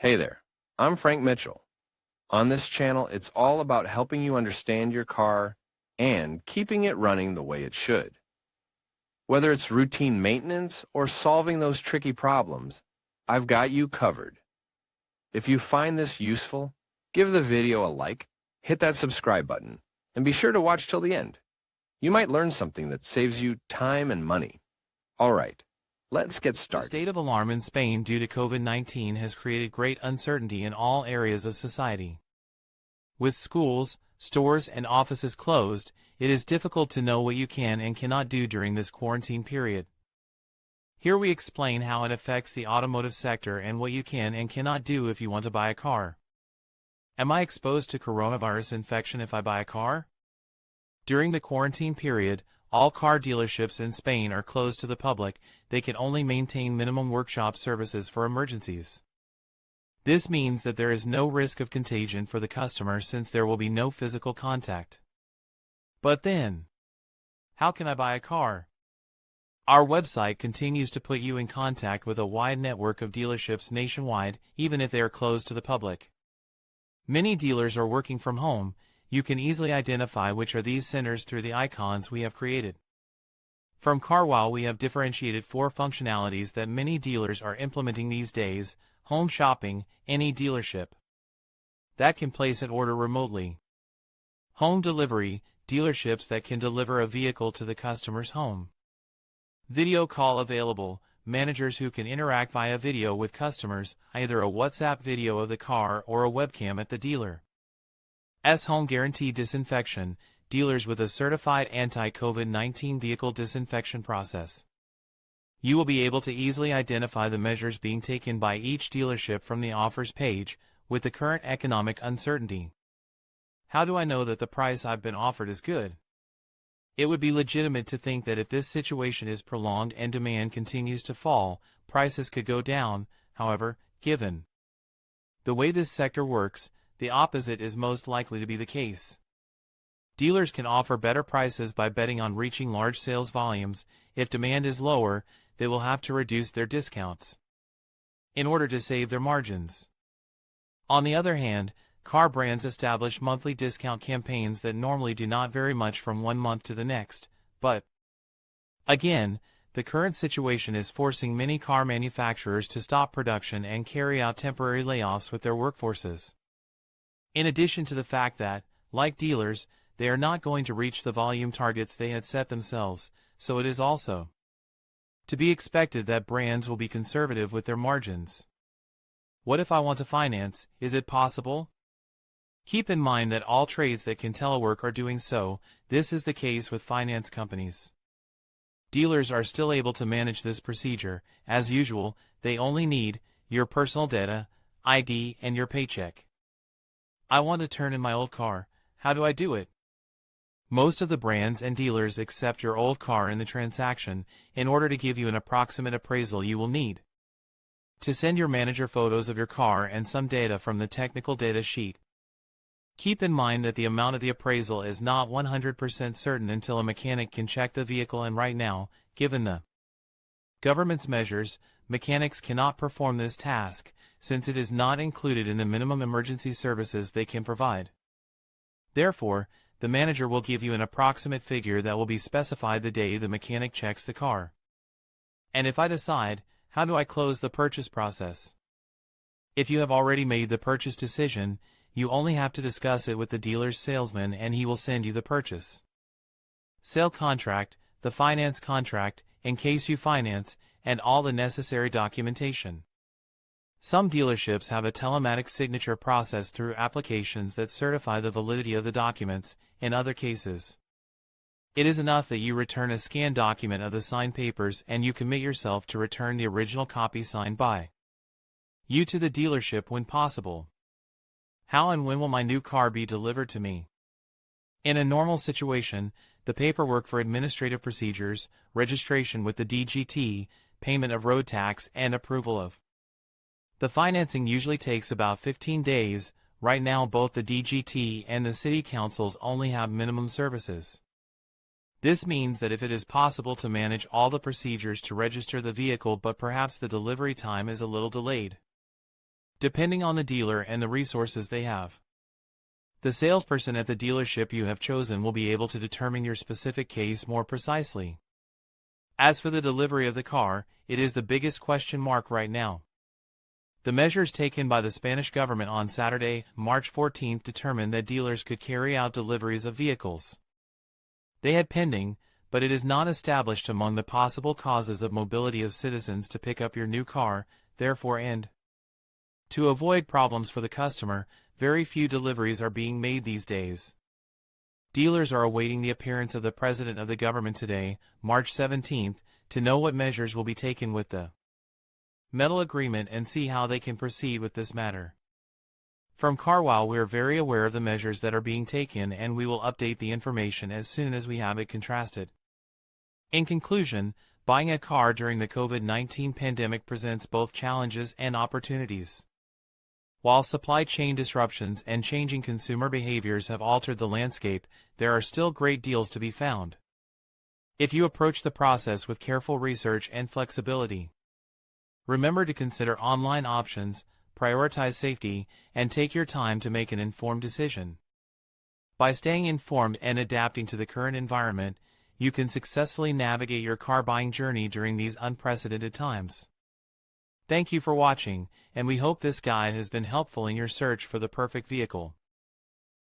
Hey there, I'm Frank Mitchell. On this channel, it's all about helping you understand your car and keeping it running the way it should. Whether it's routine maintenance or solving those tricky problems, I've got you covered. If you find this useful, give the video a like, hit that subscribe button, and be sure to watch till the end. You might learn something that saves you time and money. All right, let's get The started. state of alarm in Spain due to COVID-19 has created great uncertainty in all areas of society. With schools, stores, and offices closed, it is difficult to know what you can and cannot do during this quarantine period. Here we explain how it affects the automotive sector and what you can and cannot do if you want to buy a car. Am I exposed to coronavirus infection if I buy a car? During the quarantine period, all car dealerships in Spain are closed to the public. They can only maintain minimum workshop services for emergencies. This means that there is no risk of contagion for the customer since there will be no physical contact. But then, how can I buy a car? Our website continues to put you in contact with a wide network of dealerships nationwide, even if they are closed to the public. Many dealers are working from home. You can easily identify which are these centers through the icons we have created. From CarWow, we have differentiated 4 functionalities that many dealers are implementing these days: home shopping, any dealership that can place an order remotely; home delivery, dealerships that can deliver a vehicle to the customer's home; video call available, managers who can interact via video with customers, either a WhatsApp video of the car or a webcam at the dealer; home guarantee disinfection, dealers with a certified anti-COVID-19 vehicle disinfection process. You will be able to easily identify the measures being taken by each dealership from the offers page. With the current economic uncertainty, how do I know that the price I've been offered is good? It would be legitimate to think that if this situation is prolonged and demand continues to fall, prices could go down. However, given the way this sector works, the opposite is most likely to be the case. Dealers can offer better prices by betting on reaching large sales volumes. If demand is lower, they will have to reduce their discounts in order to save their margins. On the other hand, car brands establish monthly discount campaigns that normally do not vary much from one month to the next, but again, the current situation is forcing many car manufacturers to stop production and carry out temporary layoffs with their workforces. In addition to the fact that, like dealers, they are not going to reach the volume targets they had set themselves, so it is also to be expected that brands will be conservative with their margins. What if I want to finance? Is it possible? Keep in mind that all trades that can telework are doing so. This is the case with finance companies. Dealers are still able to manage this procedure. As usual, they only need your personal data, ID, and your paycheck. I want to turn in my old car. How do I do it? Most of the brands and dealers accept your old car in the transaction. In order to give you an approximate appraisal, you will need to send your manager photos of your car and some data from the technical data sheet. Keep in mind that the amount of the appraisal is not 100% certain until a mechanic can check the vehicle, and right now, given the government's measures, mechanics cannot perform this task, since it is not included in the minimum emergency services they can provide. Therefore, the manager will give you an approximate figure that will be specified the day the mechanic checks the car. And if I decide, how do I close the purchase process? If you have already made the purchase decision, you only have to discuss it with the dealer's salesman and he will send you the purchase sale contract, the finance contract, in case you finance, and all the necessary documentation. Some dealerships have a telematic signature process through applications that certify the validity of the documents. In other cases, it is enough that you return a scanned document of the signed papers and you commit yourself to return the original copy signed by you to the dealership when possible. How and when will my new car be delivered to me? In a normal situation, the paperwork for administrative procedures, registration with the DGT, payment of road tax, and approval of the financing usually takes about 15 days. Right now, both the DGT and the city councils only have minimum services. This means that if it is possible to manage all the procedures to register the vehicle, but perhaps the delivery time is a little delayed, depending on the dealer and the resources they have. The salesperson at the dealership you have chosen will be able to determine your specific case more precisely. As for the delivery of the car, it is the biggest question mark right now. The measures taken by the Spanish government on Saturday, March 14, determined that dealers could carry out deliveries of vehicles they had pending, but it is not established among the possible causes of mobility of citizens to pick up your new car, therefore, and to avoid problems for the customer, very few deliveries are being made these days. Dealers are awaiting the appearance of the President of the government today, March 17, to know what measures will be taken with the metal agreement and see how they can proceed with this matter. From Carwow, we are very aware of the measures that are being taken, and we will update the information as soon as we have it contrasted. In conclusion, buying a car during the COVID-19 pandemic presents both challenges and opportunities. While supply chain disruptions and changing consumer behaviors have altered the landscape, there are still great deals to be found, if you approach the process with careful research and flexibility. Remember to consider online options, prioritize safety, and take your time to make an informed decision. By staying informed and adapting to the current environment, you can successfully navigate your car buying journey during these unprecedented times. Thank you for watching, and we hope this guide has been helpful in your search for the perfect vehicle.